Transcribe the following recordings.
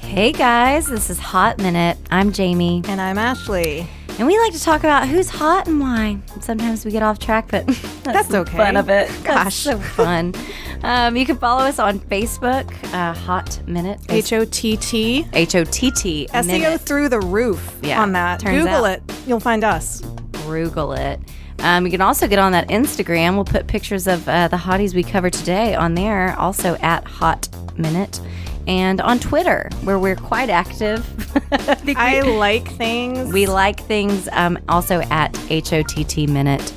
Hey guys, this is Hott Minute. I'm Jamie. And I'm Ashley. And we like to talk about who's hot and why. Sometimes we get off track, but that's the okay. Fun of it. Gosh. That's so fun. You can follow us on Facebook, Hott Minute. H-O-T-T. H-O-T-T. SEO minute. Through the roof on that. Google it. You'll find us. Google it. You can also get on that Instagram. We'll put pictures of the hotties we covered today on there, also at Hott Minute. And on Twitter, where we're quite active. I like things. We like things, also at HOTT Minute.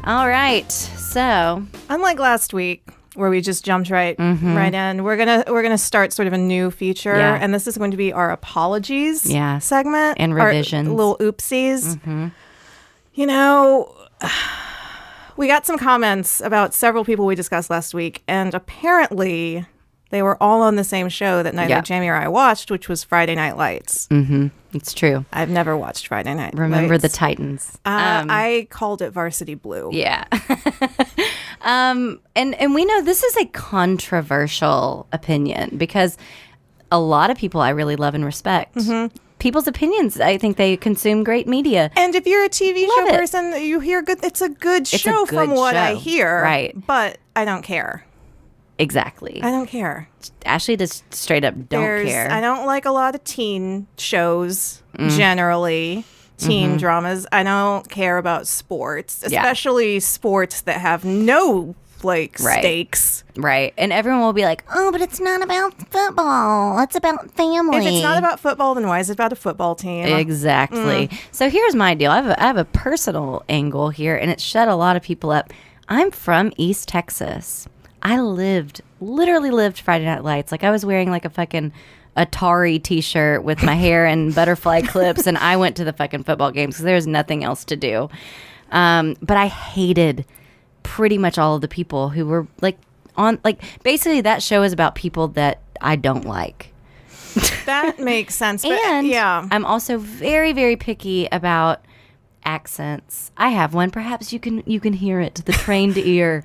All right, so. Unlike last week, where we just jumped right in, we're gonna start sort of a new feature, and this is going to be our apologies segment. And revisions. Our little oopsies. You know, we got some comments about several people we discussed last week, and apparently they were all on the same show that neither Jamie or I watched, which was Friday Night Lights. It's true. I've never watched Friday Night Lights. Remember the Titans. I called it Varsity Blue. Yeah. And we know this is a controversial opinion because a lot of people I really love and respect. People's opinions, I think they consume great media. And if you're a TV show person, you hear good. It's a good show from what I hear. Right. But I don't care. Exactly. I don't care. Ashley just straight up don't care. I don't like a lot of teen shows, generally. Teen dramas. I don't care about sports, especially sports that have no, stakes. Right. And everyone will be like, oh, but it's not about football. It's about family. If it's not about football, then why is it about a football team? Exactly. So here's my deal. I have a personal angle here, and it shut a lot of people up. I'm from East Texas. I literally lived Friday Night Lights. Like I was wearing like a fucking Atari t-shirt with my hair and butterfly clips, and I went to the fucking football games because there was nothing else to do. But I hated pretty much all of the people who were basically that show is about people that I don't like. That makes sense. But, and I'm also very, very picky about accents. I have one. Perhaps you can hear it, the trained ear.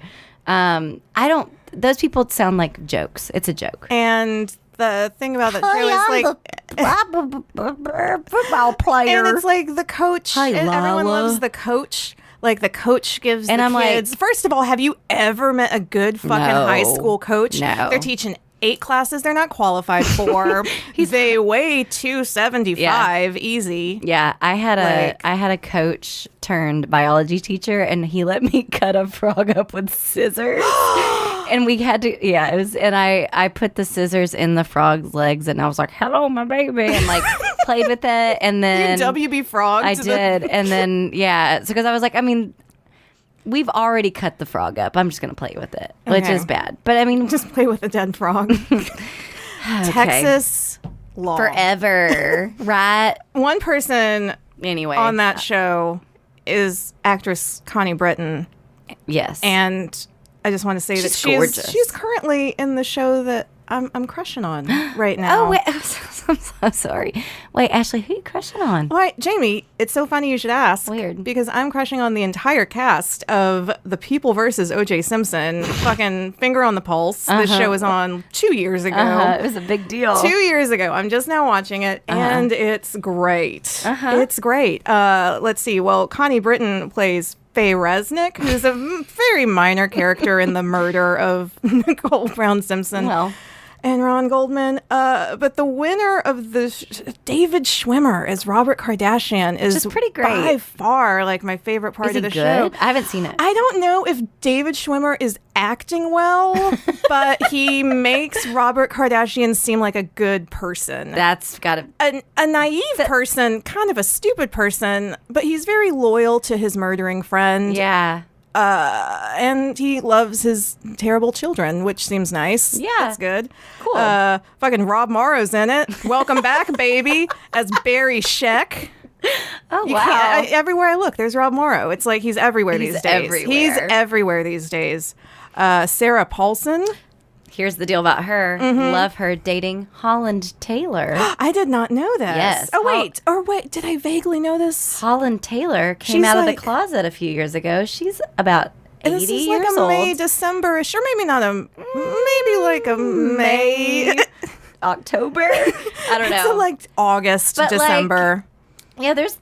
Those people sound like jokes. It's a joke. And the thing about that show is football player. And it's like the coach. Hi, and everyone Lala. loves the coach. Like the coach gives and the I'm kids. First of all, have you ever met a good fucking high school coach? No. They're teaching 8 classes they're not qualified for. They weigh 275 easy. Yeah, I had a coach turned biology teacher, and he let me cut a frog up with scissors. And we had to, it was, and I put the scissors in the frog's legs, and I was like, "Hello, my baby," and played with it, and then you WB frog. I did, and then so because I was like, I mean, we've already cut the frog up. I'm just gonna play with it, which is bad. But I mean, just play with a dead frog. Texas law forever, right? One person anyway on that show is actress Connie Britton. Yes, and I just want to say that she's currently in the show that I'm crushing on right now. Oh, wait. I'm so sorry. Wait, Ashley, who are you crushing on? Why, Jamie, it's so funny you should ask. Weird. Because I'm crushing on the entire cast of The People versus OJ Simpson. Fucking finger on the pulse. This show was on 2 years ago. It was a big deal. 2 years ago. I'm just now watching it, and it's great. It's great. Let's see. Well, Connie Britton plays Faye Resnick, who's a very minor character in the murder of Nicole Brown Simpson and Ron Goldman. But the winner of the David Schwimmer as Robert Kardashian is pretty great. By far my favorite part of the show. I haven't seen it. I don't know if David Schwimmer is acting well, but he makes Robert Kardashian seem like a good person. That's got to... A naive person, kind of a stupid person, but he's very loyal to his murdering friend. Yeah. And he loves his terrible children, which seems nice. Yeah. That's good. Cool. Fucking Rob Morrow's in it. Welcome back, baby, as Barry Sheck. Oh, wow. Everywhere I look, there's Rob Morrow. It's like he's everywhere these days. Everywhere. He's everywhere these days. Sarah Paulson. Here's the deal about her. Love her dating Holland Taylor. I did not know this. Yes. Wait, did I vaguely know this? Holland Taylor came out of the closet a few years ago. She's about 80 this is years like a old. May, December-ish, or maybe not maybe like a May. October. I don't know. So like August, But, December. Yeah, there's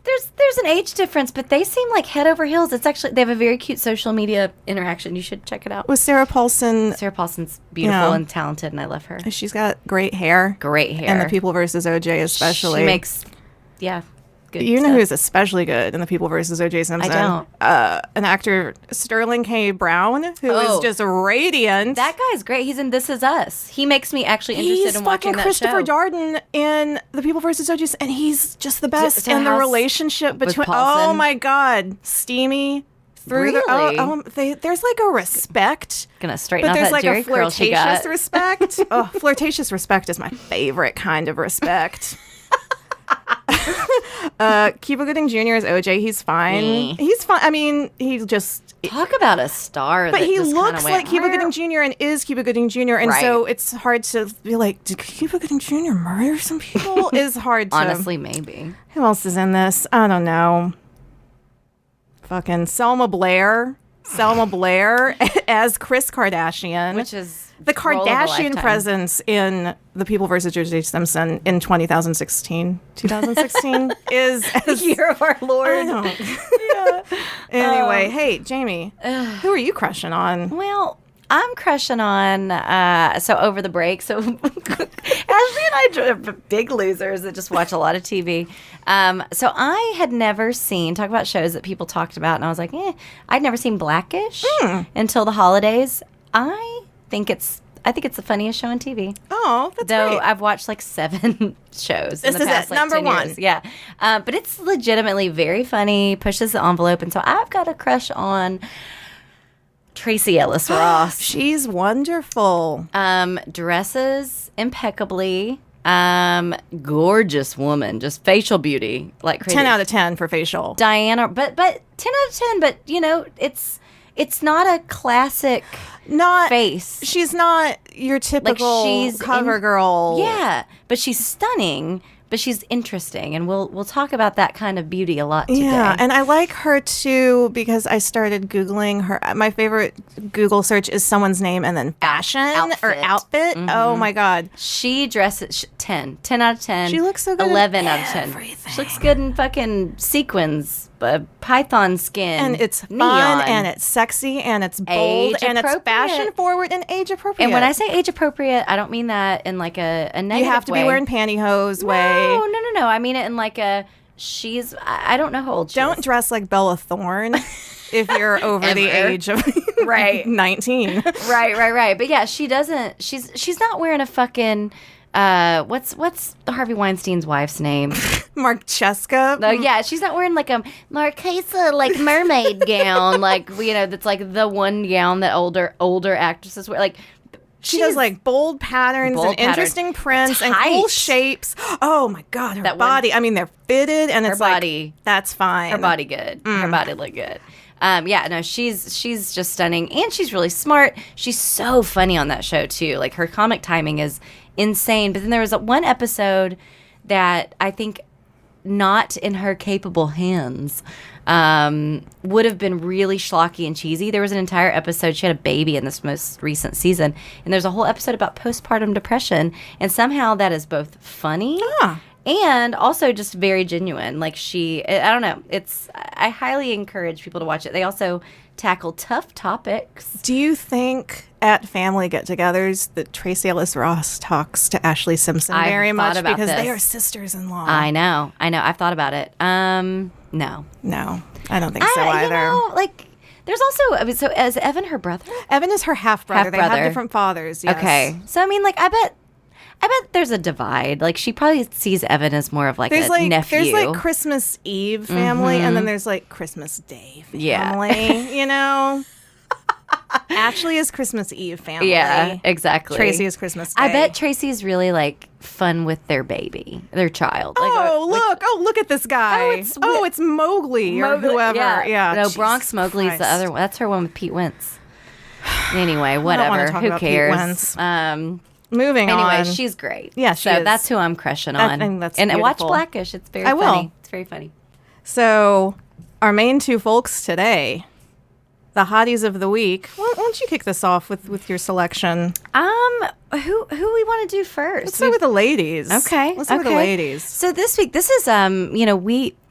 an age difference, but they seem like head over heels. It's actually, they have a very cute social media interaction. You should check it out. With Sarah Paulson. Sarah Paulson's beautiful and talented, and I love her. She's got great hair. Great hair. And The People vs. OJ especially. She makes, good You know stuff. who's especially good in The People vs. OJ Simpson? I don't. An actor, Sterling K. Brown, who is just radiant. That guy's great. He's in This Is Us. He makes me actually interested in watching that Christopher show. Darden in The People vs. OJ Simpson, and he's just the best. So And the how's- relationship with between, Paulson? oh my God, steamy. Through Really? there's like a respect. Gonna straighten But out there's that like Jerry a curl she flirtatious got. respect. Oh, flirtatious respect is my favorite kind of respect. Cuba Gooding Jr. is OJ. He's fine. He's fine. I mean, he just... Talk about a star. But that he just looks kinda went, like Cuba Gooding Jr. and is Cuba Gooding Jr. And Right. so it's hard to be like, did Cuba Gooding Jr. murder some people? Is hard to... Honestly, maybe. Who else is in this? I don't know. Fucking Selma Blair. Selma Blair as Kris Kardashian. Which is the role of a Kardashian lifetime. presence in The People vs. O.J. Simpson in 2016 is as, Year of our Lord. Anyway, hey Jamie, who are you crushing on? Well, I'm crushing on, so over the break, so Ashley and I are big losers that just watch a lot of TV. So I had never seen, talk about shows that people talked about, and I was like, I'd never seen Blackish until the holidays. I think it's the funniest show on TV. Oh, that's Though great. I've watched like 7 shows This in the is past, it, like, number 10 one. years. Yeah. But it's legitimately very funny, pushes the envelope, and so I've got a crush on Tracee Ellis Ross. She's wonderful. Dresses impeccably. Gorgeous woman, just facial beauty, like crazy. 10 out of 10 for facial. Diana, but 10 out of 10. But you know, it's not a classic Not face. She's not your typical she's cover girl. Yeah, but she's stunning. But she's interesting, and we'll talk about that kind of beauty a lot today. Yeah, and I like her too because I started Googling her. My favorite Google search is someone's name and then fashion or outfit. Oh my God. She dresses 10 out of 10. She looks so good in 11 out of 10. everything. She looks good in fucking sequins, python skin. And it's fun neon. and it's sexy and it's bold and it's Age-appropriate. fashion forward and age appropriate. And when I say age appropriate, I don't mean that in like a negative you have to way. be wearing pantyhose way. No. I mean it in like a I don't know how old she Don't is. dress like Bella Thorne if you're over the Ever. age of Right. 19. Right. But yeah, she doesn't. She's not wearing a fucking. What's Harvey Weinstein's wife's name? Marcheska. No, yeah, she's not wearing like a Marquesa like mermaid gown, like that's like the one gown that older actresses wear. Like She does like bold patterns Bold and interesting prints and cool Tight. shapes. Oh my God, her That one- body. I mean, they're fitted and it's body. like, that's fine. her body good. Her body look good. Yeah, no, she's just stunning, and she's really smart. She's so funny on that show too. Like her comic timing is insane. But then there was one episode that I think, not in her capable hands, would have been really schlocky and cheesy. There was an entire episode. She had a baby in this most recent season, and there's a whole episode about postpartum depression, and somehow that is both funny and also just very genuine. Like I don't know. I highly encourage people to watch it. They also tackle tough topics. Do you think at family get-togethers that Tracee Ellis Ross talks to Ashley Simpson I've very thought much about because they this. are sisters-in-law? I know. I've thought about it. No. No, I don't think so either. There's also, so is Evan her brother? Evan is her half-brother. They Half-brother. have different fathers. Yes. Okay. So, I mean, I bet there's a divide. Like, she probably sees Evan as more of There's a nephew. There's like Christmas Eve family, and then there's like Christmas Day family. Yeah. Ashley is Christmas Eve family. Yeah, exactly. Tracee is Christmas Day. I bet Tracy's really fun with their baby, their child. Look at this guy. It's Mowgli or whoever. Yeah. No, Jesus Bronx Mowgli's the Christ. other one. That's her one with Pete Wentz. Anyway, wanna whatever. talk Who about Pete cares? Wentz. Moving on. Anyway, she's great. Yeah, she so is. that's who I'm crushing on. I think that's and watch beautiful. Blackish. It's very I funny. will. It's very funny. So, our main two folks today, the hotties of the week. Why don't you kick this off with your selection? Who we want to do first? Let's start with the ladies. Okay. Let's start with the ladies. So this week, this is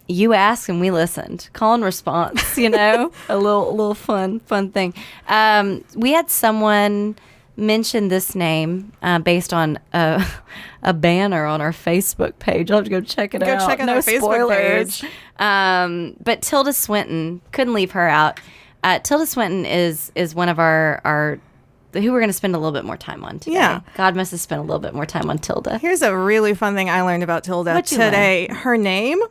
you asked and we listened. Call and response, a little fun thing. We had someone mention this name based on a banner on our Facebook page. I'll have to go check it out. Go check out no our spoilers. Facebook page. But Tilda Swinton, couldn't leave her out. Tilda Swinton is one of our who we're going to spend a little bit more time on today. Yeah. God must have spent a little bit more time on Tilda. Here's a really fun thing I learned about Tilda today. Her name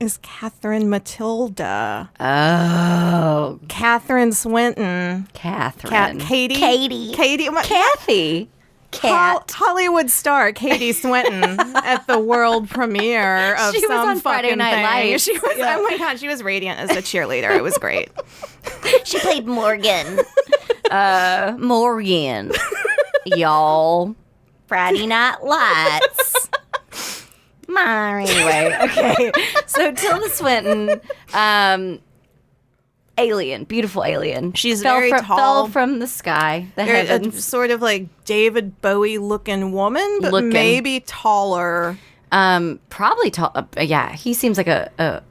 is Catherine Matilda. Oh. Catherine Swinton. Catherine. Katie. Kathy. Cat. Hollywood star Katie Swinton at the world premiere of she some was on Friday fucking Night thing. Lights. She was. Yeah. Oh my God, she was radiant as a cheerleader. It was great. She played Morgan. Morgan. Y'all. Friday Night Lights. Anyway, okay. So Tilda Swinton, alien, beautiful alien. She's very tall. Fell from the sky, the heavens. A sort of like David Bowie looking woman, but maybe taller. Probably tall. Yeah, he seems like a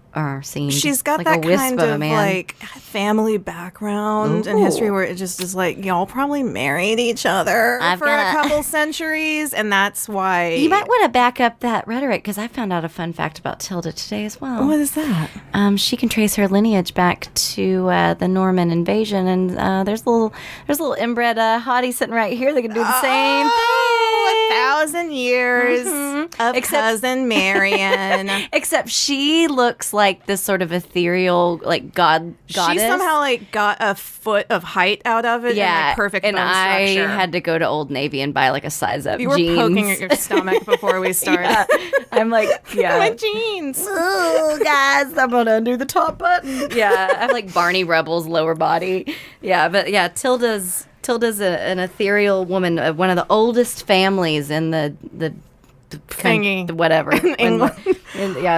scene. She's got like that a wisp kind of a of man. like family background and history where it just is like y'all probably married each other for a couple centuries, and that's why you might want to back up that rhetoric, because I found out a fun fact about Tilda today as well. What is that? She can trace her lineage back to the Norman invasion, and there's a little inbred hottie sitting right here that can do the same thing. 1,000 years of cousin Marion. Except she looks like this sort of ethereal, like goddess. She somehow like got a foot of height out of it. Yeah, and like perfect and bone I structure. had to go to Old Navy and buy like a size up. You were jeans. poking at your stomach before we started. Yeah. I'm like, my jeans. Oh, guys, I'm gonna undo the top button. Yeah, I have like Barney Rubble's lower body. Yeah, but yeah, Tilda's an ethereal woman, one of the oldest families in the thingy, whatever. England.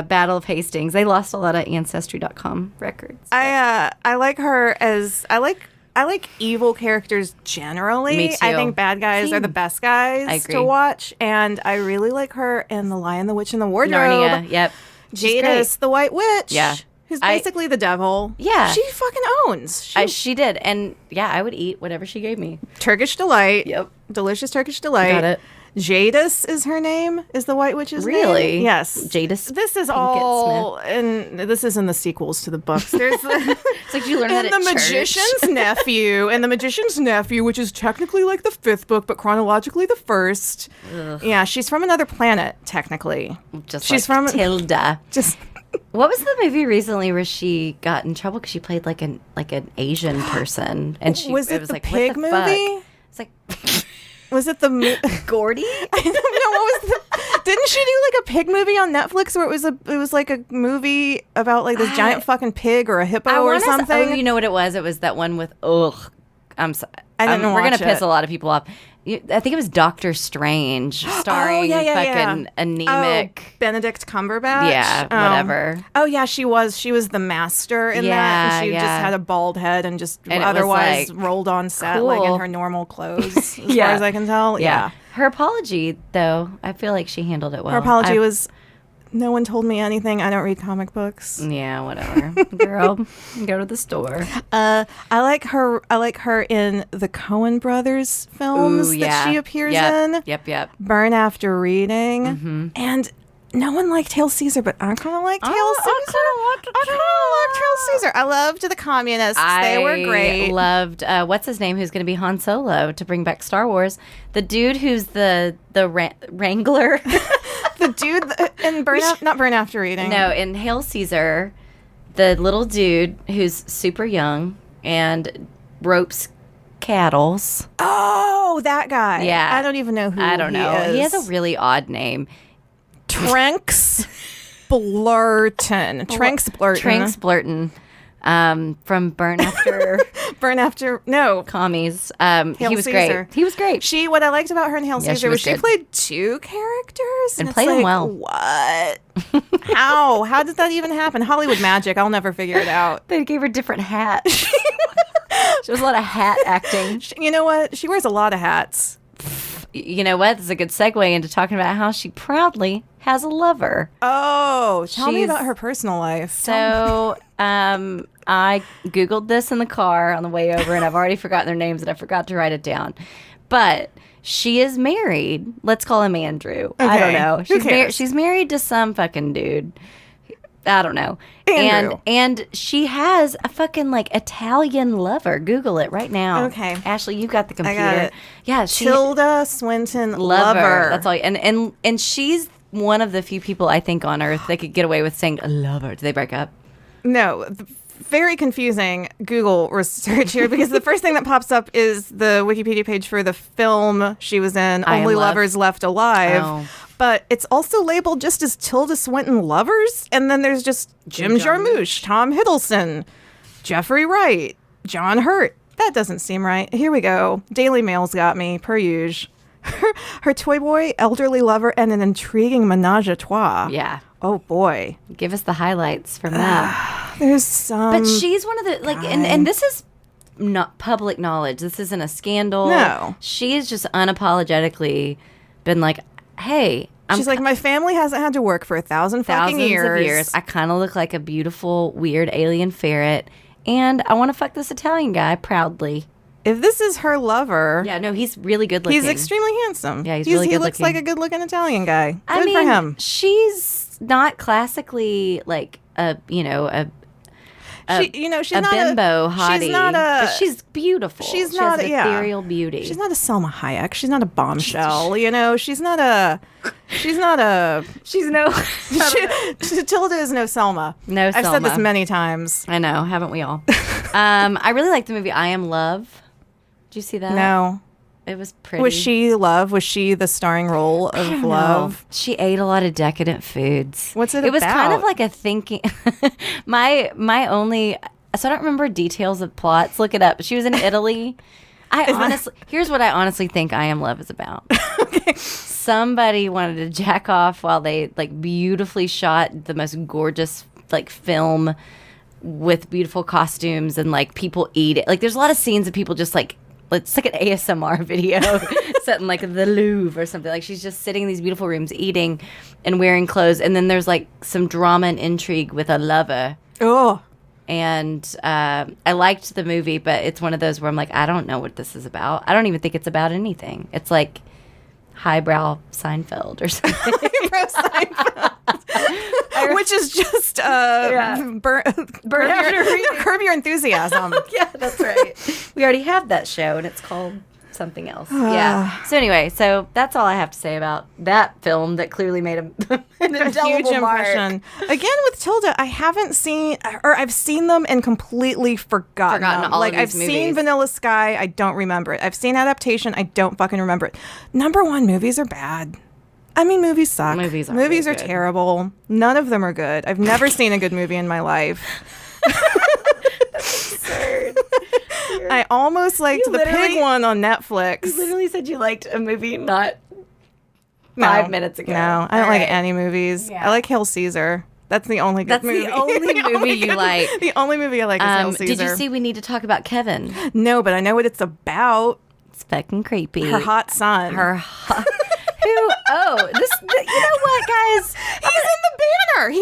Battle of Hastings. They lost a lot of Ancestry.com records. I like her as I like evil characters generally. Me too. I think bad guys are the best guys to watch, and I really like her in The Lion, the Witch, and the Wardrobe. Narnia. Yep. Jadis, the White Witch. Yeah. Who's basically the devil. Yeah. She fucking owns. She did. And yeah, I would eat whatever she gave me. Turkish Delight. Yep. Delicious Turkish Delight. Got it. Jadis is her name, is the White Witch's name. Really? Yes. Jadis. This is all, and this is in the sequels to the books. There's it's like you learn that and at the Magician's Nephew, and the Magician's Nephew, which is technically like the 5th book, but chronologically the 1st. Ugh. Yeah, she's from another planet, technically. She's from Tilda. What was the movie recently where she got in trouble because she played like an Asian person, and it was the like, pig what the movie? Fuck? It's like. Was it the Gordy? I don't know. What was the? Didn't she do like a pig movie on Netflix where it was like a movie about like this giant fucking pig or a hippo or something? You know what it was? It was that one with I'm sorry. I didn't We're watch gonna piss a lot of people off. I think it was Doctor Strange starring fucking anemic Benedict Cumberbatch. Yeah, whatever. Oh yeah, she was the master in that. And she just had a bald head and just otherwise rolled on set like in her normal clothes, as far as I can tell. Yeah. Her apology though, I feel like she handled it well. Her apology was, no one told me anything. I don't read comic books. Yeah, whatever. Girl, go to the store. I like her in the Coen Brothers films that she appears in. Yep. Burn After Reading. And no one liked Hail Caesar, but I kind of liked Hail Caesar. I kind of liked Hail Caesar. I loved the communists. They were great. I loved, what's his name, who's going to be Han Solo to bring back Star Wars. The dude who's the Wrangler. The dude in not Burn After Reading. No, in Hail Caesar, the little dude who's super young and ropes cattles. Oh, that guy. Yeah. I don't even know who I don't know. he is. He has a really odd name. Tranks Blurton. From Burn After no Commies. Hail He was Caesar. great. He was great. What I liked about her in Hail Caesar was she played 2 characters and played them well. What? How did that even happen? Hollywood magic. I'll never figure it out. They gave her different hats. does a lot of hat acting. You know what? She wears a lot of hats. You know what? This is a good segue into talking about how she proudly has a lover. Oh, tell me about her personal life. So, I Googled this in the car on the way over, and I've already forgotten their names, and I forgot to write it down. But she is married. Let's call him Andrew. Okay. I don't know. Who cares? She's married to some fucking dude. I don't know. Andrew. And she has a fucking like Italian lover. Google it right now. Okay. Ashley, you've got the computer. I got it. Yeah, Tilda Swinton lover. That's all. And she's one of the few people I think on earth that could get away with saying a lover. Did they break up? No. Very confusing Google research here because the first thing that pops up is the Wikipedia page for the film she was in, Only Lovers Left Alive. Oh. But it's also labeled just as Tilda Swinton Lovers. And then there's just Jim Jarmusch, Tom Hiddleston, Jeffrey Wright, John Hurt. That doesn't seem right. Here we go. Daily Mail's got me, per usual. Her toy boy, elderly lover, and an intriguing menage a trois. Yeah. Oh, boy. Give us the highlights from that. There's some... But she's one of the, like, and this is not public knowledge. This isn't a scandal. No. She has just unapologetically been like, hey, she's like, my family hasn't had to work for thousands of years. years. I kind of look like a beautiful, weird alien ferret, and I want to fuck this Italian guy proudly. If this is her lover... Yeah, no, he's really good looking. He's extremely handsome. Yeah, he's really good looking. He looks like a good-looking Italian guy. Good for him. She's not classically like a she's not a bimbo hottie. She's not a... But she's beautiful. She has an ethereal beauty. She's not a Selma Hayek. She's not a bombshell. She's not a... She's no... Tilda is no Selma. No Selma. I've said this many times. I know, haven't we all? I really like the movie I Am Love. Did you see that? No. It was pretty. Was she Love? Was she the starring role of Love? She ate a lot of decadent foods. What's it about? It was kind of like a thinking... my only... So I don't remember details of plots. Look it up. She was in Italy. Here's what I honestly think I Am Love is about. Okay. Somebody wanted to jack off while they like beautifully shot the most gorgeous like film with beautiful costumes and like people eat it. Like there's a lot of scenes of people just like, it's like an ASMR video set in like the Louvre or something. Like she's just sitting in these beautiful rooms eating and wearing clothes. And then there's like some drama and intrigue with a lover. Oh. And I liked the movie, but it's one of those where I'm like, I don't know what this is about. I don't even think it's about anything. It's like highbrow Seinfeld or something. Highbrow Seinfeld. Which is just Curb Your Enthusiasm. Yeah, that's right. We already have that show, and it's called something else. Yeah. So anyway, that's all I have to say about that film that clearly made a huge impression. Again, with Tilda, I haven't seen, or I've seen them and completely forgotten them. All like of these I've movies. seen Vanilla Sky, I don't remember it. I've seen Adaptation, I don't fucking remember it. Number one, movies are bad. I mean, movies suck. Movies are terrible. None of them are good. I've never seen a good movie in my life. That's absurd. I almost liked the pig one on Netflix. You literally said you liked a movie not 5 minutes ago. No, I don't like any movies. Yeah. I like Hail Caesar. That's the only good movie. That's the only movie you like. The only movie I like is Hail Caesar. Did you see We Need to Talk About Kevin? No, but I know what it's about. It's fucking creepy. Her hot son. You know what, guys? He's in the banner. He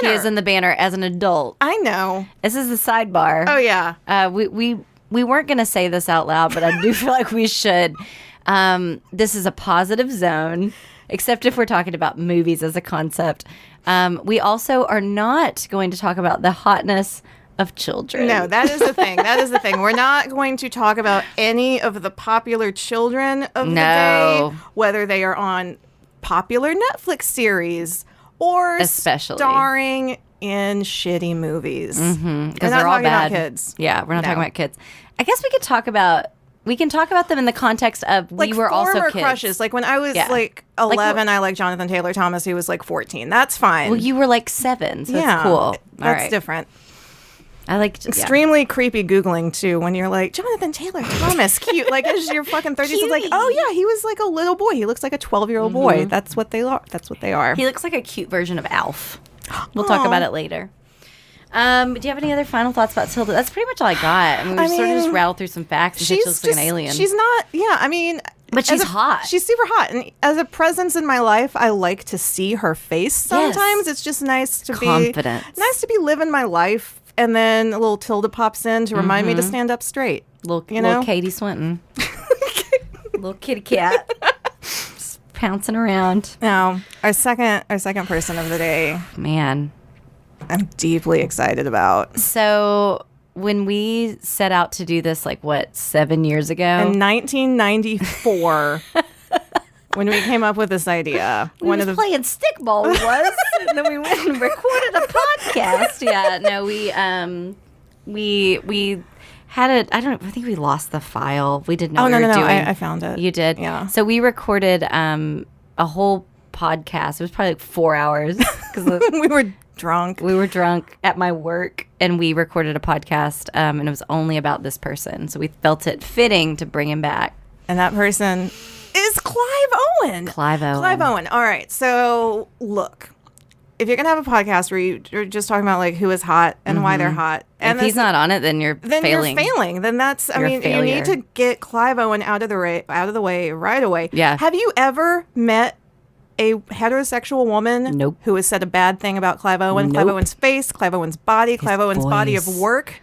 is in the banner as an adult. I know. This is the sidebar. Oh, yeah. We weren't going to say this out loud, but I do feel like we should. This is a positive zone, except if we're talking about movies as a concept. We also are not going to talk about the hotness of children. No, that is the thing. We're not going to talk about any of the popular children of the day, whether they are on popular Netflix series or especially starring in shitty movies. Mm-hmm, because they're all bad. About kids. Yeah, we're not talking about kids. I guess we can talk about them in the context of like we were also kids. Crushes. Like when I was like 11, I liked Jonathan Taylor Thomas, who was like 14. That's fine. Well, you were like 7, so it's cool. That's different. I like extremely creepy Googling too when you're like Jonathan Taylor Thomas, cute. Like as you're fucking 30s, it's like, oh yeah, he was like a little boy. He looks like a 12-year-old boy. That's what they are. He looks like a cute version of Alf. We'll talk about it later. Do you have any other final thoughts about Tilda? That's pretty much all I got. I mean, we sort of just rattled through some facts and she looks like an alien. She's not, yeah, I mean... But she's hot. She's super hot. And as a presence in my life, I like to see her face sometimes. Yes. It's just nice to be living my life. And then a little Tilda pops in to remind me to stand up straight. Little Katie Swinton. Little kitty cat. Just pouncing around. Now, our second person of the day. Man. I'm deeply excited about. So... When we set out to do this, 7 years ago? In 1994, when we came up with this idea. We was playing stickball, and then we went and recorded a podcast. Yeah, no, we had I think we lost the file. We didn't know what we were doing. I found it. You did? Yeah. So we recorded a whole podcast. It was probably 4 hours. Because we were drunk. We were drunk at my work, and we recorded a podcast, and it was only about this person. So we felt it fitting to bring him back. And that person is Clive Owen. Clive Owen. All right. So, look, if you're going to have a podcast where you're just talking about, who is hot and why they're hot. And if he's not on it, then you're failing. You're failing. Then that's, you need to get Clive Owen out of the way right away. Yeah. Have you ever met a heterosexual woman who has said a bad thing about Clive Owen? Clive Owen's face, Clive Owen's body, Clive Owen's body of work.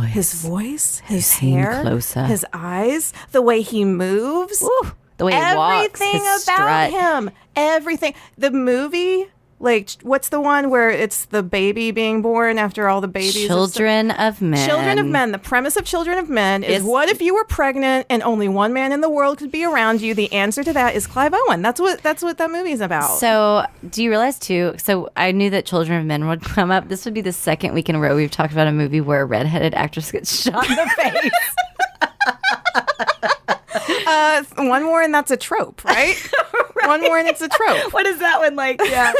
His voice, his hair, his eyes, the way he moves. Ooh, the way he walks, his about strut. him. Everything. The movie, what's the one where it's the baby being born after all the babies? Children of Men. Children of Men. The premise of Children of Men is what if you were pregnant and only one man in the world could be around you? The answer to that is Clive Owen. That's what that movie's about. So, do you realize too? So, I knew that Children of Men would come up. This would be the second week in a row we've talked about a movie where a redheaded actress gets shot in the face. One more and that's a trope, right? Right? One more and it's a trope. What is that one like? Yeah.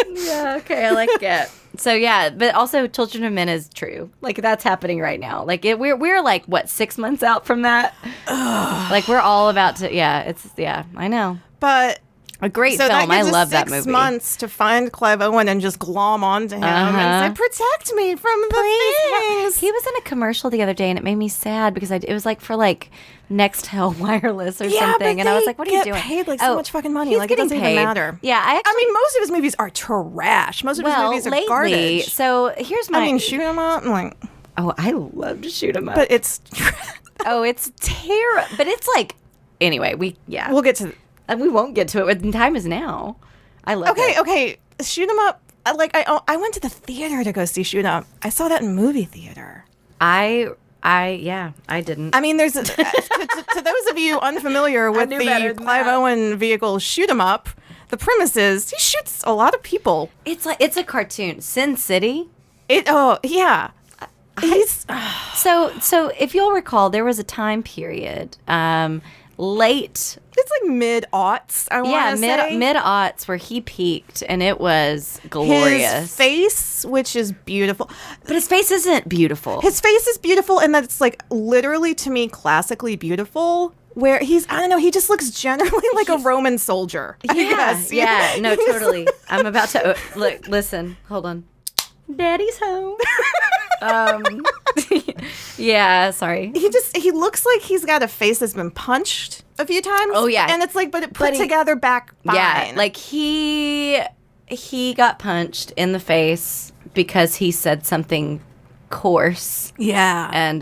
Yeah, okay, I like it. So yeah, but also Children of Men is true. That's happening right now. We're 6 months out from that. We're all about to I know. But a great film. I love that movie. 6 months to find Clive Owen and just glom onto him and say, "Protect me from the things." He was in a commercial the other day, and it made me sad because it was for Nextel Wireless or something, and I was like, "What are you doing?" Paid so much fucking money. It doesn't even matter. Yeah, I mean, most of his movies are trash. Most of his movies are garbage. So here's my. Shoot 'em up. Oh, I love to shoot 'em up, but it's. It's terrible. But it's anyway. We'll get to. We won't get to it. Time is now. I love it. Okay. Shoot 'em up. I went to the theater to go see Shoot 'em Up. I saw that in movie theater. I didn't. I mean, there's to those of you unfamiliar with the Clive Owen vehicle Shoot 'em Up, the premise is he shoots a lot of people. It's a cartoon. Sin City. Yeah. So if you'll recall, there was a time period, late. It's mid-aughts, I want to say. Mid-aughts where he peaked, and it was glorious. His face, which is beautiful. But his face isn't beautiful. His face is beautiful, and that's, literally, to me, classically beautiful. Where he just looks generally like a Roman soldier, I guess. Yeah, no, totally. I'm about to... listen, hold on. Daddy's home. Yeah, sorry. He looks like he's got a face that's been punched a few times. Oh yeah, and it's but it put together back fine. Yeah, he got punched in the face because he said something coarse. Yeah, and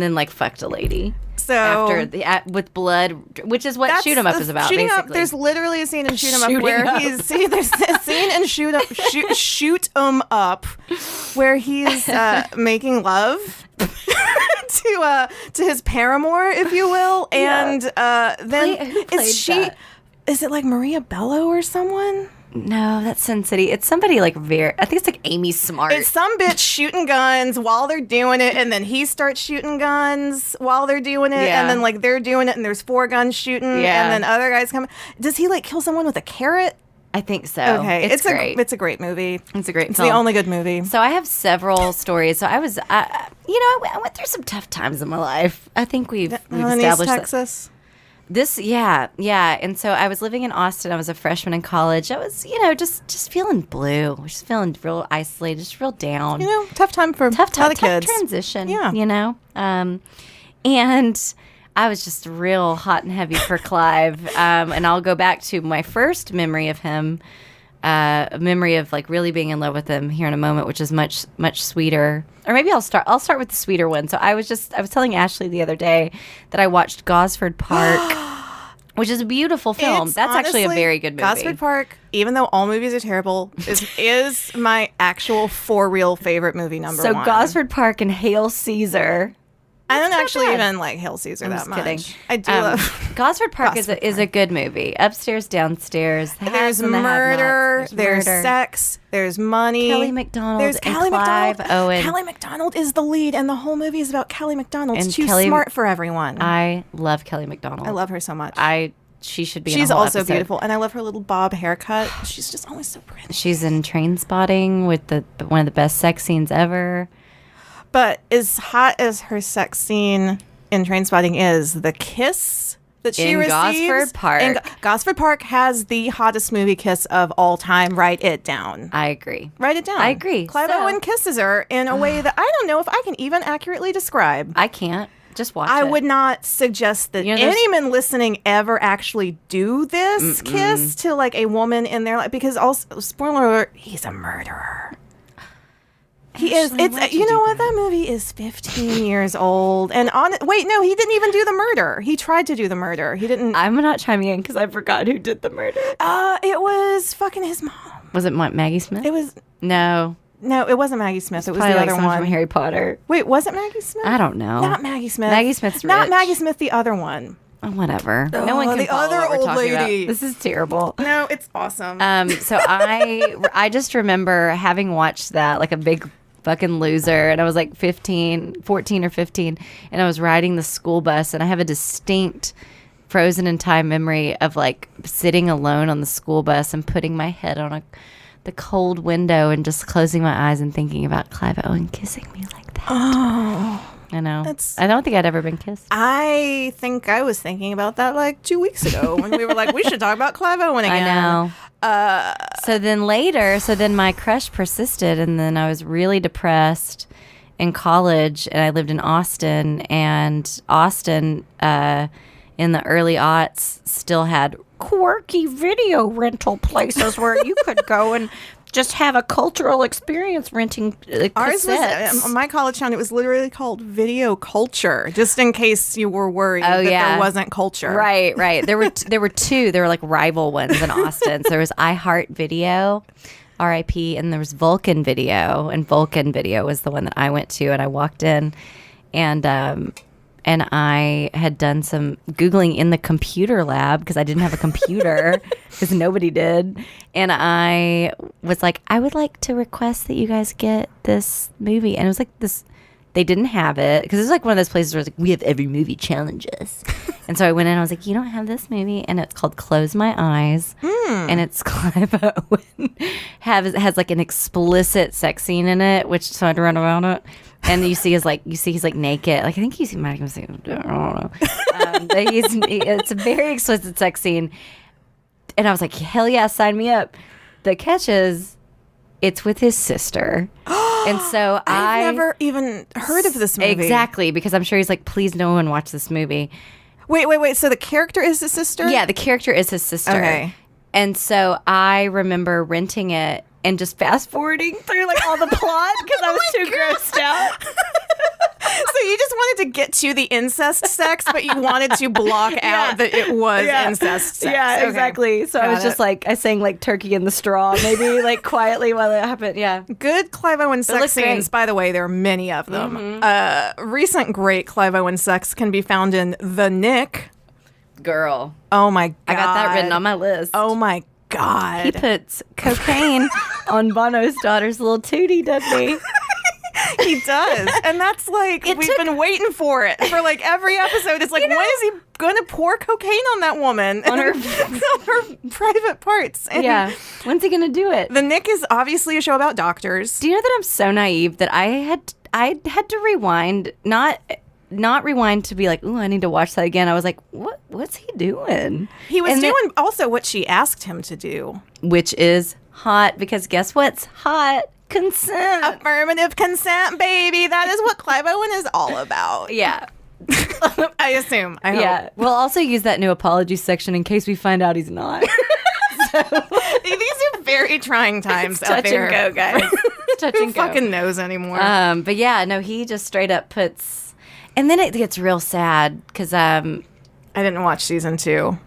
then fucked a lady. So after with blood, which is what Shoot 'em Up is about. Shooting Up. There's literally a scene in Shoot 'em Up where there's a scene in Shoot 'em Up where he's making love to his paramour, if you will, and then is it Maria Bello or someone? No, that's Sin City. It's somebody I think it's Amy Smart. It's some bitch shooting guns while they're doing it, and then he starts shooting guns while they're doing it, and then they're doing it, and there's 4 guns shooting, and then other guys come. Does he kill someone with a carrot? I think so. Okay, it's great. It's a great movie. It's a great. It's the only good movie. So I have several stories. So I was, I went through some tough times in my life. I think we've established East Texas. Yeah. And so I was living in Austin. I was a freshman in college. I was, just feeling blue, just feeling real isolated, just real down. Tough time for a lot of kids. Tough transition. Yeah. And I was just real hot and heavy for Clive. And I'll go back to my first memory of him, a memory of like really being in love with him here in a moment, which is much, much sweeter. Or maybe I'll start with the sweeter one. So I was telling Ashley the other day that I watched Gosford Park, which is a beautiful film. That's honestly, actually a very good movie. Gosford Park, even though all movies are terrible, is my actual for real favorite movie number one. So Gosford Park and Hail Caesar. I don't actually even like Hail Caesar that much. Kidding. I do love Gosford Park is a good movie. Upstairs, downstairs. There's murder. There's sex. There's money. Kelly MacDonald. There's Kelly Clive Owen. Kelly MacDonald is the lead, and the whole movie is about Kelly MacDonald. She's too smart for everyone. I love Kelly MacDonald. I love her so much. She should be. She's in a whole also episode. beautiful, and I love her little bob haircut. She's just always so pretty. She's in Trainspotting with one of the best sex scenes ever. But as hot as her sex scene in Trainspotting is, the kiss that she receives Gosford Park. in Gosford Park has the hottest movie kiss of all time. Write it down. I agree. Write it down. I agree. Clive Owen kisses her in a way that I don't know if I can even accurately describe. I can't. Just watch it. I would not suggest that any man listening ever actually do this kiss to like a woman in their life, because also, spoiler alert, he's a murderer. He is. It's you know what? That movie is 15 years old. And wait, no, he didn't even do the murder. He tried to do the murder. He didn't. I'm not chiming in because I forgot who did the murder. It was fucking his mom. Was it Maggie Smith? It was no, it wasn't Maggie Smith. It was the like other one from Harry Potter. Wait, was it Maggie Smith? I don't know. Not Maggie Smith. Maggie Smith's rich. Not Maggie Smith. The other one. Oh, whatever. No one can the follow other what we're old talking lady. about. This is terrible. No, it's awesome. So I just remember having watched that like a big fucking loser, and I was like 14 or 15, and I was riding the school bus, and I have a distinct frozen in time memory of like sitting alone on the school bus and putting my head on the cold window and just closing my eyes and thinking about Clive Owen kissing me like that. Oh, I know. I don't think I'd ever been kissed. I think I was thinking about that like 2 weeks ago when we were like, we should talk about Clive Owen again. I know. So then my crush persisted, and then I was really depressed in college, and I lived in Austin, and Austin in the early aughts still had quirky video rental places where you could go and just have a cultural experience renting Ours cassettes. was, my college town, it was literally called Video Culture, just in case you were worried that there wasn't culture. Right. There were two. There were like rival ones in Austin. So there was iHeart Video, RIP, and there was Vulcan Video. And Vulcan Video was the one that I went to, and I walked in, and I had done some Googling in the computer lab because I didn't have a computer because nobody did. And I was like, I would like to request that you guys get this movie. And it was like this, they didn't have it because it was like one of those places where it's like, we have every movie challenges. And so I went in and I was like, you don't have this movie. And it's called Close My Eyes. And it's Clive Owen. has like an explicit sex scene in it, which so I'd run around it. And he's like naked. Like I think he's might even say, I don't know. But it's a very explicit sex scene. And I was like, hell yeah, sign me up. The catch is, it's with his sister. And so I've never even heard of this movie. Exactly, because I'm sure he's like, please no one watch this movie. Wait. So the character is his sister? Yeah, the character is his sister. Okay. And so I remember renting it and just fast forwarding through like all the plot because I was too grossed out. So you just wanted to get to the incest sex, but you wanted to block out that it was incest sex. Yeah, okay. exactly. So I was just like, I sang like Turkey in the Straw, maybe like quietly while it happened. Yeah. Good Clive Owen sex scenes, by the way, there are many of them. Mm-hmm. Recent great Clive Owen sex can be found in The Nick. Girl. Oh my God. I got that written on my list. Oh my God. He puts cocaine on Bono's daughter's little tootie, doesn't he? He does. And that's like, we've been waiting for it for like every episode. It's like, when is he going to pour cocaine on that woman? On her, on her private parts. And yeah. When's he going to do it? The Nick is obviously a show about doctors. Do you know that I'm so naive that I had to rewind, not not rewind to be like, ooh, I need to watch that again. I was like, what's he doing? He was doing also what she asked him to do. Which is hot, because guess what's hot? Consent. Affirmative consent, baby. That is what Clive Owen is all about. Yeah. I assume. I hope. Yeah. We'll also use that new apology section in case we find out he's not. These are very trying times out there. Touch and go, guys. Touch and go. Who fucking knows anymore? But yeah, no, he just straight up puts, and then it gets real sad because I didn't watch season 2.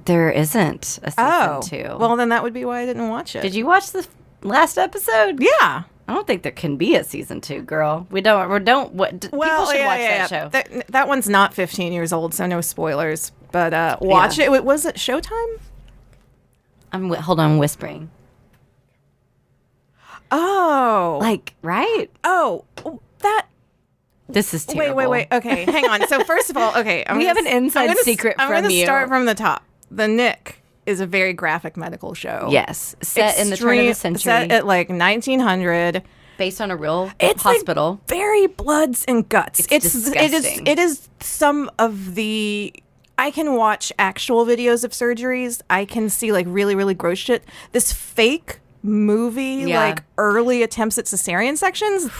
there isn't a season 2. Well, then that would be why I didn't watch it. Did you watch the last episode? Yeah. I don't think there can be a season 2, girl. We don't. People should watch that show. That one's not 15 years old, so no spoilers. But watch it. Was it Showtime? Hold on, I'm whispering. Oh. Right? Oh, that. This is terrible. Wait. Okay, hang on. So first of all, okay. We have an inside secret from you. I'm going to start from the top. The Nick is a very graphic medical show. Yes. Set in the turn of the century. Set at 1900. Based on a real It's hospital. Very bloods and guts. It's disgusting. It is some of the... I can watch actual videos of surgeries. I can see really, really gross shit. This fake movie, early attempts at cesarean sections.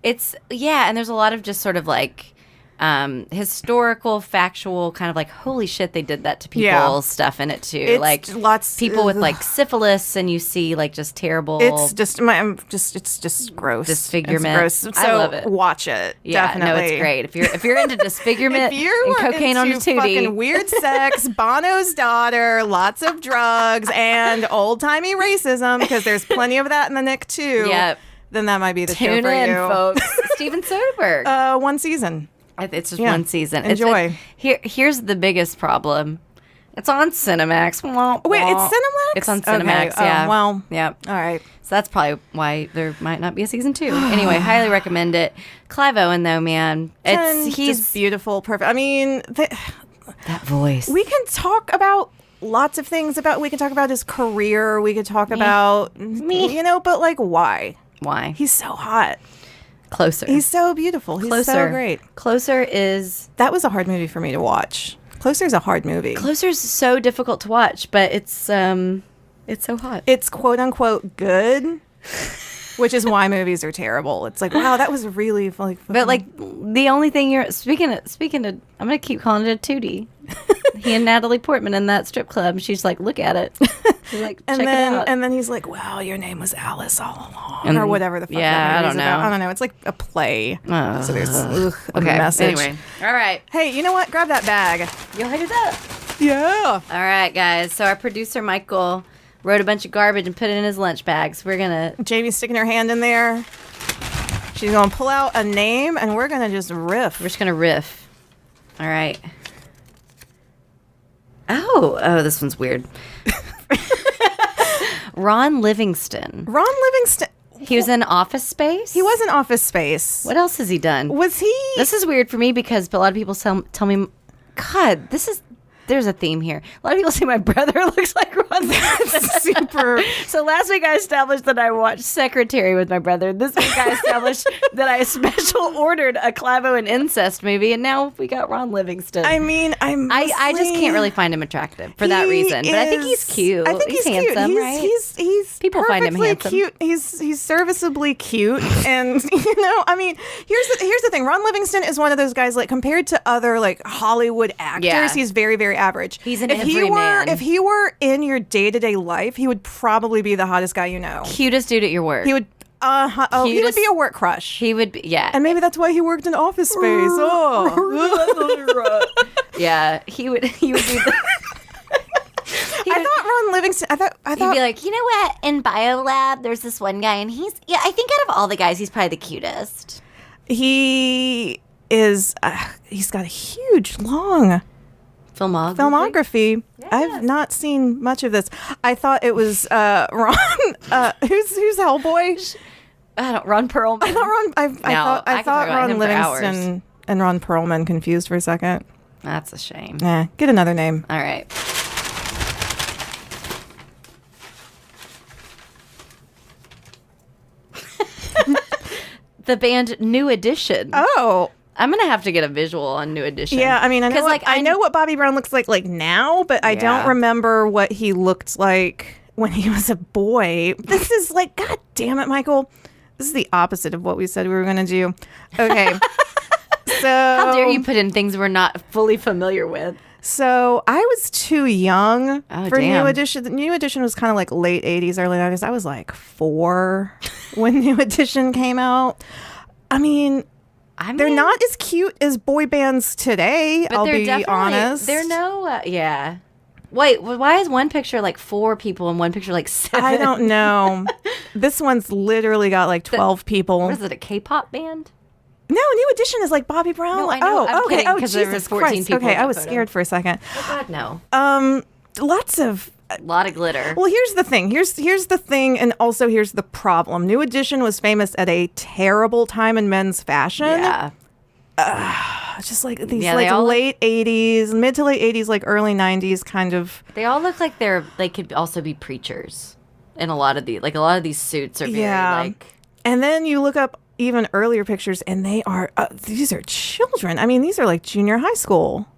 It's, and there's a lot of just sort of historical, factual kind of holy shit, they did that to people stuff in it too. It's lots people with syphilis, and you see just terrible. It's just gross. Disfigurement. It's gross. So I love it. Watch it. Yeah, definitely. no, it's great. If you're into disfigurement if you're and cocaine on a into tootie, fucking weird sex, Bono's daughter, lots of drugs, and old timey racism, because there's plenty of that in the Nick too. Yep. Then that might be the show Tune for in, you, folks. Steven Soderbergh. One season. It's just one season. Enjoy. Here's the biggest problem. It's on Cinemax. Wait, it's Cinemax? It's on Cinemax, okay. yeah. Well, yeah. All right. So that's probably why there might not be a season 2. Anyway, highly recommend it. Clive Owen, though, man. He's just beautiful, perfect. I mean, that voice. We can talk about lots of things. We can talk about his career. We could talk about, but why? Why? He's so hot. Closer. He's so beautiful. He's so great. Closer is... That was a hard movie for me to watch. Closer's a hard movie. Closer's so difficult to watch, but it's so hot. It's quote unquote good, which is why movies are terrible. It's wow, that was really but the only thing you're speaking of, I'm gonna keep calling it a tootie. He and Natalie Portman in that strip club. She's look at it. She's check it out. And then he's well, your name was Alice all along, or whatever the fuck. Yeah, that I don't know. About. I don't know. It's a play. So there's a okay. message. Anyway, all right. Hey, you know what? Grab that bag. You'll do that. Yeah. All right, guys. So our producer Michael wrote a bunch of garbage and put it in his lunch bags. We're gonna. Jamie's sticking her hand in there. She's gonna pull out a name, and we're gonna just riff. We're just gonna riff. All right. Oh, this one's weird. Ron Livingston. He was in Office Space? He was in Office Space. What else has he done? Was he? This is weird for me because a lot of people tell me, God, there's a theme here. A lot of people say my brother looks like Ron Livingston. Super. So last week I established that I watched Secretary with my brother. This week I established that I special ordered a Clive Owen incest movie, and now we got Ron Livingston. I mean, I just can't really find him attractive for that reason. But I think he's cute. I think he's handsome, cute. right? He's people find him handsome. Cute. He's serviceably cute, and I mean, here's the thing. Ron Livingston is one of those guys compared to other Hollywood actors, he's very, very average. He's an everyman. If he were in your day-to-day life, he would probably be the hottest guy you know. Cutest dude at your work. He would. He would be a work crush. He would be, yeah. And maybe that's why he worked in Office Space. Yeah, he would be the... I thought Ron Livingston. I thought he'd be like, you know what? In Biolab, there's this one guy, and I think out of all the guys, he's probably the cutest. He is. He's got a huge, long filmography. Yes. I've not seen much of this. I thought it was Ron. Who's Hellboy? Ron Perlman. I thought Ron Livingston and Ron Perlman confused for a second. That's a shame. Yeah, get another name. All right. The band New Edition. Oh. I'm gonna have to get a visual on New Edition. Yeah, I mean, I know what Bobby Brown looks like now, but I don't remember what he looked like when he was a boy. This is like, God damn it, Michael. This is the opposite of what we said we were gonna do. Okay. So how dare you put in things we're not fully familiar with? So I was too young for damn. New Edition. The New Edition was kind of like late 80s, early 90s. I was like 4 when New Edition came out. I mean, they're not as cute as boy bands today, but I'll be honest. They're yeah. Wait, why is one picture like 4 people and one picture like 7? I don't know. This one's literally got like 12 people. What is it, a K-pop band? No, New Edition is like Bobby Brown. No, I know. I'm okay. kidding, Oh, Jesus Christ. people Okay, in I that was photo. scared for a second. Oh, God, no. A lot of glitter. Well, here's the thing. Here's the thing, and also here's the problem. New Edition was famous at a terrible time in men's fashion. Yeah. Just like these late 80s, mid to late 80s, like early 90s kind of. They all look like they could also be preachers. In a lot of these suits are very like. And then you look up even earlier pictures, and they are these are children. I mean, these are like junior high school.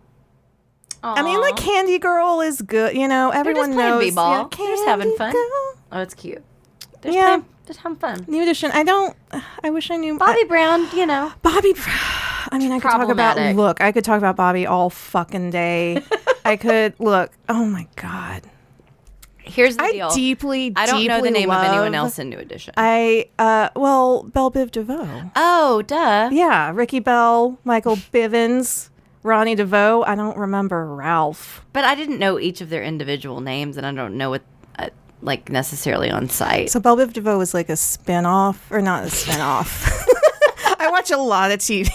Aww. I mean, like Candy Girl is good. You know, everyone They're knows. just playing b-ball. Yeah, They're just having fun. Girl. Oh, it's cute. Just having fun. New Edition. I wish I knew. Bobby Brown, you know. Bobby Brown. I mean, I could talk about. Look, I could talk about Bobby all fucking day. I could look. Oh my God. Here's the deal. I don't know the name of anyone else in New Edition. Well, Belle Biv DeVoe. Oh, duh. Yeah, Ricky Bell, Michael Bivins, Ronnie DeVoe. I don't remember Ralph. But I didn't know each of their individual names, and I don't know what, like, necessarily on site. So Belle Biv DeVoe was like a spin-off, or not a spin-off. I watch a lot of TV.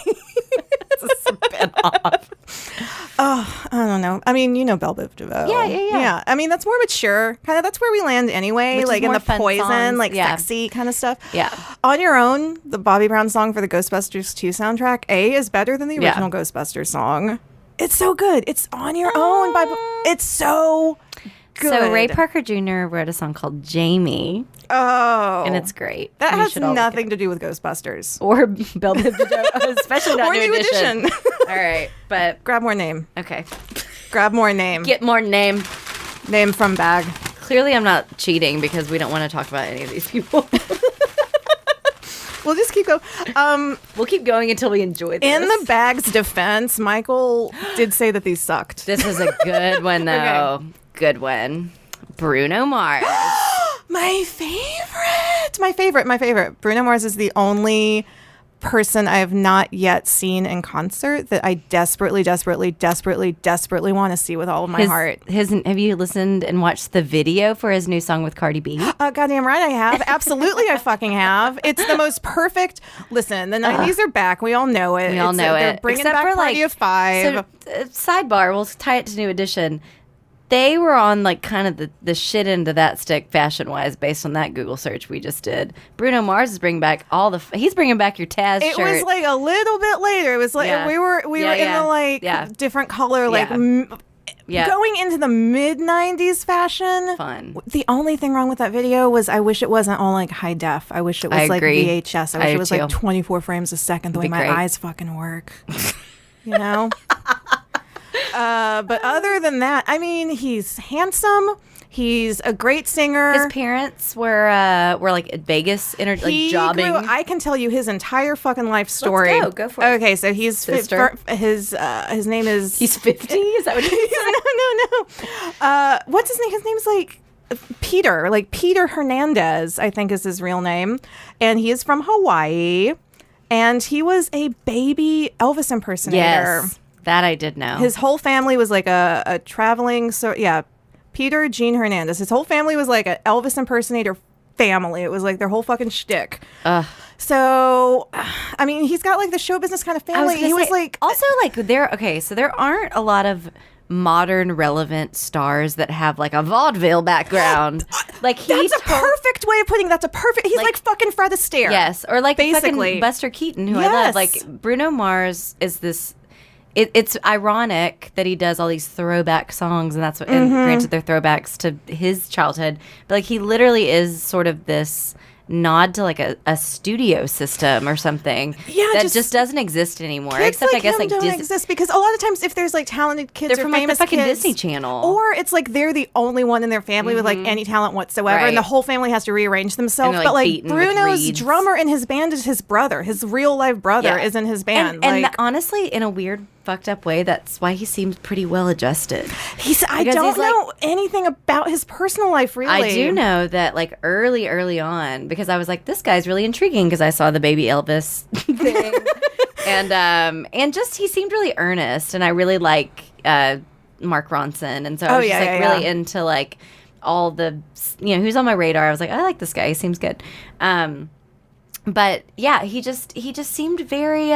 It's a spin-off. Oh, I don't know. I mean, you know Belle Biv DeVoe. Yeah. I mean, that's more mature. Kind of, that's where we land anyway. Which like in the Poison, songs. like sexy kind of stuff. Yeah. On Your Own, the Bobby Brown song for the Ghostbusters 2 soundtrack, is better than the original Ghostbusters song. It's so good. It's On Your Own. It's so good. So Ray Parker Jr. wrote a song called Jamie. Oh. And it's great. That has nothing to do with Ghostbusters. Or Belle Biv DeVoe, especially not or New Edition. All right, but... Grab more name. Okay. Grab more name. Get more name. Name from Bag. Clearly I'm not cheating because we don't want to talk about any of these people. We'll just keep going. We'll keep going until we enjoy this. In the Bag's defense, Michael did say that these sucked. This was a good one, though. Okay. Good one. Bruno Mars. My favorite. Bruno Mars is the only person I have not yet seen in concert that I desperately want to see with all of my heart. Have you listened and watched the video for his new song with Cardi B? Goddamn right I have. Absolutely I fucking have. It's the most perfect. Listen, the 90s are back. We all know it. They're bringing Except back for Party of Five. So, sidebar, we'll tie it to New Edition. They were on like kind of the shit end of that stick fashion-wise based on that Google search we just did. Bruno Mars is bringing back he's bringing back your Taz shirt. It was like a little bit later. It was like we were in the like different color going into the mid-90s fashion. Fun. The only thing wrong with that video was I wish it wasn't all like high def. I wish it was like VHS. I wish it was like 24 frames a second the way my eyes fucking work. You know? But other than that, I mean, he's handsome. He's a great singer. His parents were like at Vegas, jobbing. I can tell you his entire fucking life story. Let's go for it. Okay, so he's his name is. He's 50. Is that what he is? No. What's his name? His name's like Peter. Like Peter Hernandez, I think is his real name, and he is from Hawaii, and he was a baby Elvis impersonator. Yes. That I did know. His whole family was like a traveling, Peter Gene Hernandez. His whole family was like an Elvis impersonator family. It was like their whole fucking shtick. So, I mean, he's got like the show business kind of family. So there aren't a lot of modern relevant stars that have like a vaudeville background. Like that's a perfect way of putting. He's like fucking Fred Astaire. Yes, or like basically fucking Buster Keaton, who I love. Like Bruno Mars is this. It's ironic that he does all these throwback songs, and and granted they're throwbacks to his childhood, but like he literally is sort of this nod to like a studio system or something that just doesn't exist anymore. Kids Except like I guess him like don't exist, because a lot of times if there's like talented kids they're or from like the famous fucking kids, Disney Channel, or it's like they're the only one in their family with like any talent whatsoever, and the whole family has to rearrange themselves. they're, But like beaten with Bruno's reeds. drummer in his band is his brother. His real life brother is in his band. And honestly, in a weird fucked up way, that's why he seems pretty well adjusted. I don't know anything about his personal life, really. I do know that like early on, because I was like, this guy's really intriguing because I saw the baby Elvis thing. and just he seemed really earnest, and I really like Mark Ronson, and so I was really into like all the, who's on my radar. I was like, I like this guy, he seems good. But yeah, he just seemed very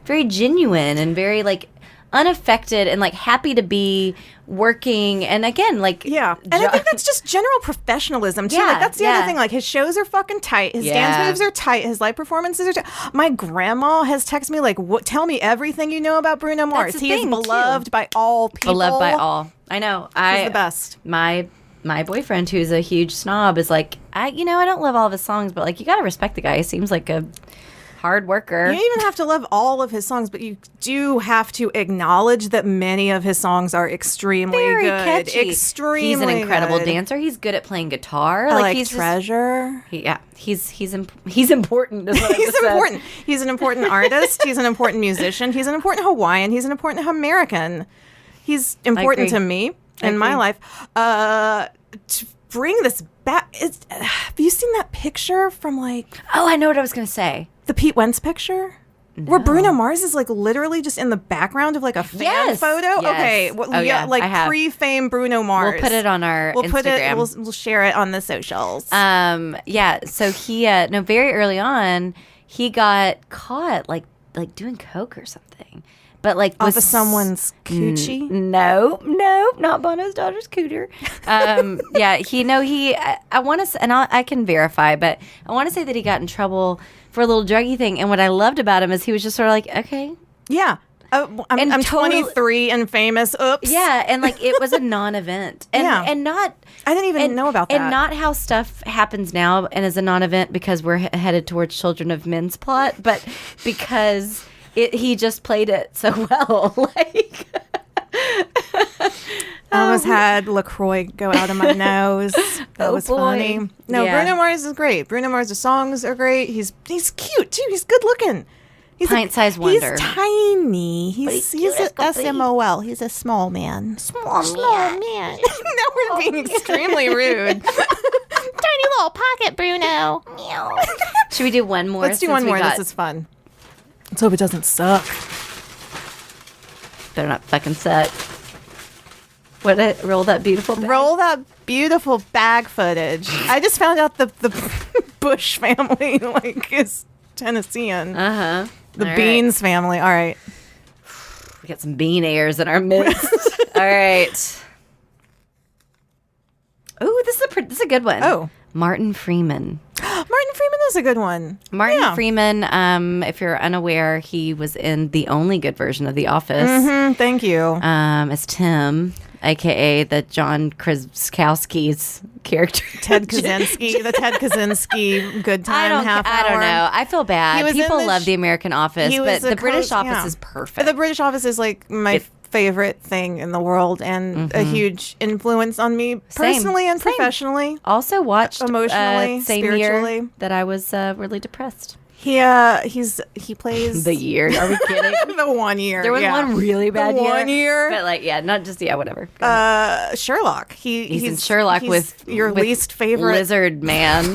very genuine and very like unaffected and like happy to be working, and again like and I think that's just general professionalism too. Like that's the other thing. Like his shows are fucking tight, his dance moves are tight, his live performances are tight. My grandma has texted me like, tell me everything you know about Bruno Mars. He is beloved by all people. Beloved by all. I know. He's the best. My boyfriend, who's a huge snob, is like, I don't love all of his songs, but like you gotta respect the guy. He seems like a hard worker. You don't even have to love all of his songs, but you do have to acknowledge that many of his songs are extremely very good. Catchy. Extremely He's an incredible good. dancer. He's good at playing guitar. I like Treasure. He's important. Is what He's important. He's an important artist. He's an important musician. He's an important Hawaiian. He's an important American. He's important to me in my life. To bring this back, have you seen that picture from like? Oh, I know what I was gonna say. The Pete Wentz picture? No. Where Bruno Mars is like literally just in the background of like a fan photo? Yes. Okay. Like pre-fame Bruno Mars. We'll put it on our Instagram. We'll share it on the socials. So he very early on he got caught like doing coke or something. But like off of someone's coochie? No, not Bono's daughter's cooter. I want to, and I can verify, but I want to say that he got in trouble for a little druggy thing. And what I loved about him is he was just sort of like, okay, yeah. I'm 23 and famous. Oops. Yeah, and like it was a non-event, and not. I didn't even know about that. And not how stuff happens now and is a non-event because we're headed towards Children of Men's plot, but because. He just played it so well. Like I almost had LaCroix go out of my nose. That was funny. No, Bruno Mars is great. Bruno Mars' songs are great. He's cute too. He's good looking. He's pint-sized wonder. He's tiny. He's a SMOL. He's a small man. Small man. Now we're being extremely rude. Tiny little pocket, Bruno. Should we do one more? Let's do one more. This is fun. Let's hope it doesn't suck. Better not fucking suck. Roll that beautiful bag. Roll that beautiful bag footage. I just found out the Bush family is Tennessean. The Beans family. All right. We got some bean heirs in our midst. All right. Ooh, this is a good one. Oh. Martin Freeman. Martin Freeman is a a good one. Martin Freeman, if you're unaware, he was in the only good version of The Office. Mm-hmm, thank you. As Tim, a.k.a. the John Krasinski's character. Ted Kaczynski, the Ted Kaczynski good time half hour. I don't know. I feel bad. People love the American Office, but the British Office is perfect. The British Office is like my favorite thing in the world and a huge influence on me personally and professionally. Also watched emotionally, same spiritually. Year that I was really depressed. He plays the year. Are we kidding? The 1 year. There was one really bad year. 1 year. But not just whatever. Sherlock. He's in Sherlock with your least favorite lizard man.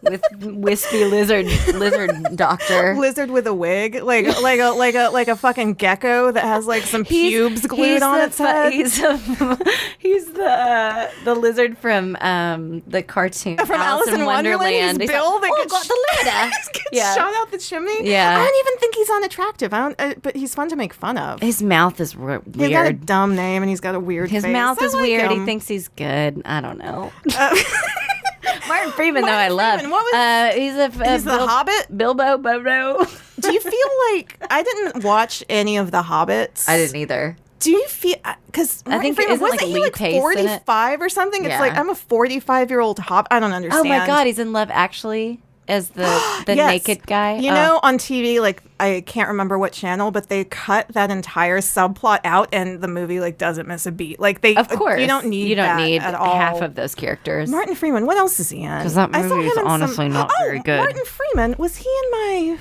With wispy lizard doctor. Lizard with a wig, like a fucking gecko that has like some pubes glued on its head. He's the lizard from the cartoon from Alice in Wonderland. He's Bill that got the ladder. Shot out the chimney. Yeah, I don't even think he's unattractive. But he's fun to make fun of. His mouth is weird. He's got a dumb name and he's got a weird face. His mouth is like weird. him. He thinks he's good. I don't know. Martin Freeman, I love. What was, he's the Hobbit? Bono. Do you feel like I didn't watch any of the Hobbits? I didn't either. Do you feel, because I think Freeman, isn't, wasn't like, he Lee like Pace in it? 45 or something? It's Yeah. like, I'm a 45-year-old hop. I don't understand. Oh my God, he's in Love Actually as the Yes. naked guy. You know, on TV, like, I can't remember what channel, but they cut that entire subplot out, and the movie like doesn't miss a beat. Like Of course, you don't need half at all. of those characters. Martin Freeman, what else is he in? Because that I saw movie is him in honestly not very good. Martin Freeman, was he in my?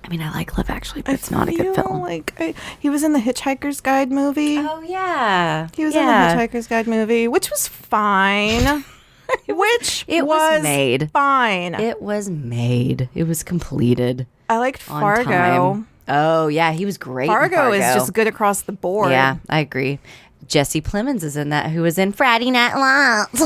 I mean, I like Love Actually, but it's not a good feel film. Like he was in the Hitchhiker's Guide movie. Oh yeah, He was in the Hitchhiker's Guide movie, which was fine. It was made. Fine. It was made. It was completed. I liked on Fargo. time. Oh yeah, he was great. in Fargo is just good across the board. Yeah, I agree. Jesse Plemons is in that, who was in Friday Night Lights.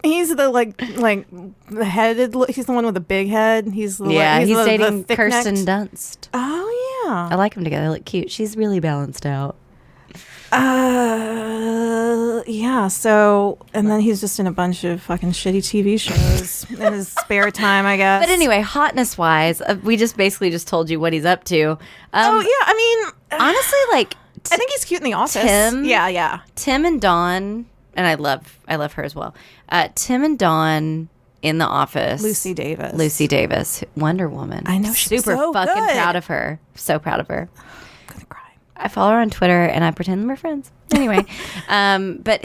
He's the like the headed. He's the one with the big head. He's dating the Kirsten thick-necked- Dunst. Oh I yeah. like them together. They look cute. She's really balanced out. Yeah. So and then he's just in a bunch of fucking shitty TV shows in his spare time, I guess. But anyway, hotness wise, we just basically just told you what he's up to. oh yeah. I mean, Honestly, like I think he's cute in The Office. Tim? Yeah. Tim and Dawn, and I love her as well. Tim and Dawn in The Office. Lucy Davis, Wonder Woman. I know, she's super so fucking good. proud of her. So proud of her. I'm gonna cry. I follow her on Twitter and I pretend we're friends. Anyway, but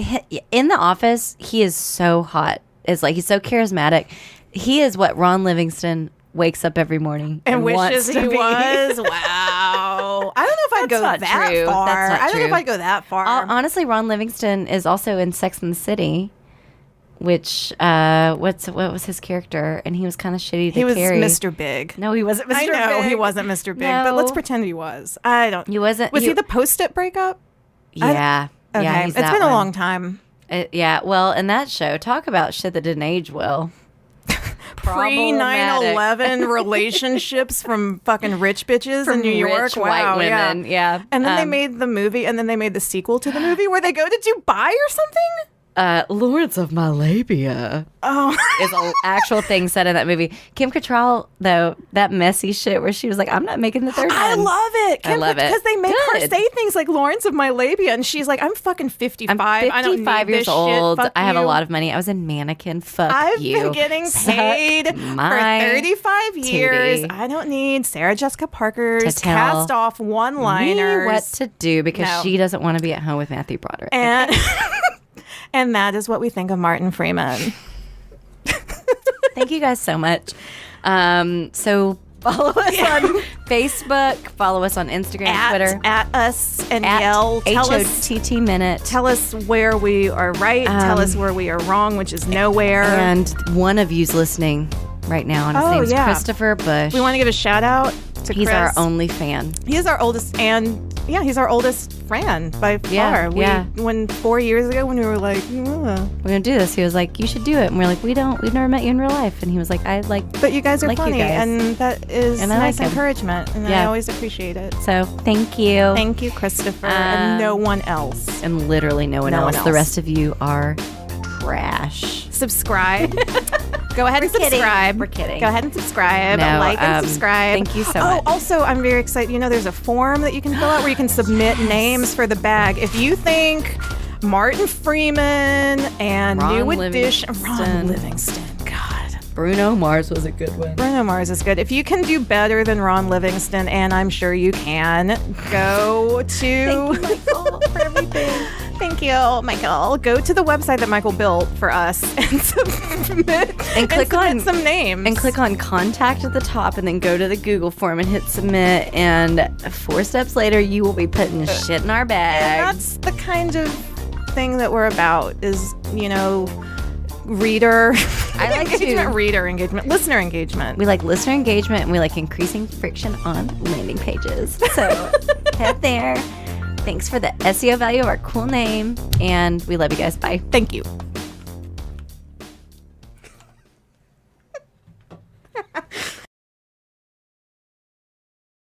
in The Office, he is so hot. It's like he's so charismatic. He is what Ron Livingston wakes up every morning And wishes wants to he be. was. Wow. I don't know if I'd go not that true. far. That's not I don't know true. if I'd go that far. Honestly, Ron Livingston is also in Sex and the City, which what was his character? And he was kind of shitty to he was carry. Mr. Big. No, he wasn't Mr. I know Big. he wasn't Mr. Big, No. but let's pretend he was. I don't. He wasn't. Was he the Post-it breakup? Yeah. Okay. Yeah, he's It's that been a one. long time. Yeah. Well, in that show, talk about shit that didn't age well. Pre 9/11 relationships from fucking rich bitches in New York. Rich Wow, white women. Yeah. And then they made the movie, and then they made the sequel to the movie where they go to Dubai or something. Lawrence of my labia Oh, is an actual thing said in that movie. Kim Cattrall, though, that messy shit where she was like, I'm not making the third I one. love it. I love it. Because they make her Good. say things like Lawrence of my labia, and she's like, I'm fucking 55. I'm I don't 55 need years this shit. old. Fuck I have a you." lot of money. I was in Mannequin. Fuck I've you. been getting Suck paid for my 35 years. titty. I don't need Sarah Jessica Parker's To tell cast off one-liners. Me what to do because No. she doesn't want to be at home with Matthew Broderick. And and that is what we think of Martin Freeman. Thank you guys so much. So follow us on Facebook. Follow us on Instagram, Twitter. At us and At yell. Tell us, HOTT Minute. tell us where we are right. Tell us where we are wrong, which is nowhere. And one of you's listening right now, and his name's Christopher Bush. We want to give a shout out to He's Chris. our only fan. He is our oldest, and yeah, he's our oldest fan by Yeah, far. yeah. When 4 years ago, when we were like, We're gonna do this. He was like, "You should do it," and we're like, "We've never met you in real life." And he was like, "I like." but you guys are Like you funny, guys. and that is And I nice like him. encouragement, and I Yeah. always appreciate it. So thank you. Thank you, Christopher, and no one else. And literally no one No one else. The else. rest of you are trash. Subscribe. Go ahead and subscribe. We're kidding. Go ahead and subscribe. No, Like and subscribe. thank you so Oh, much. also, I'm very excited. You know, there's a form that you can fill out where you can submit names for the bag. If you think Martin Freeman and Ron New Edition, Ron Livingston. Livingston, God. Bruno Mars was a good one. Bruno Mars is good. If you can do better than Ron Livingston, and I'm sure you can, go to. Thank you, Michael, for everything. Thank you, Michael. Go to the website that Michael built for us and submit And click on some names. And click on contact at the top and then go to the Google form and hit submit. And 4 steps later, you will be putting shit in our And bags. that's the kind of thing that we're about is, you know, reader I like to- engagement, reader engagement, listener engagement. We like listener engagement and we like increasing friction on landing pages. So head there. Thanks for the SEO value of our cool name. And we love you guys. Bye. Thank you.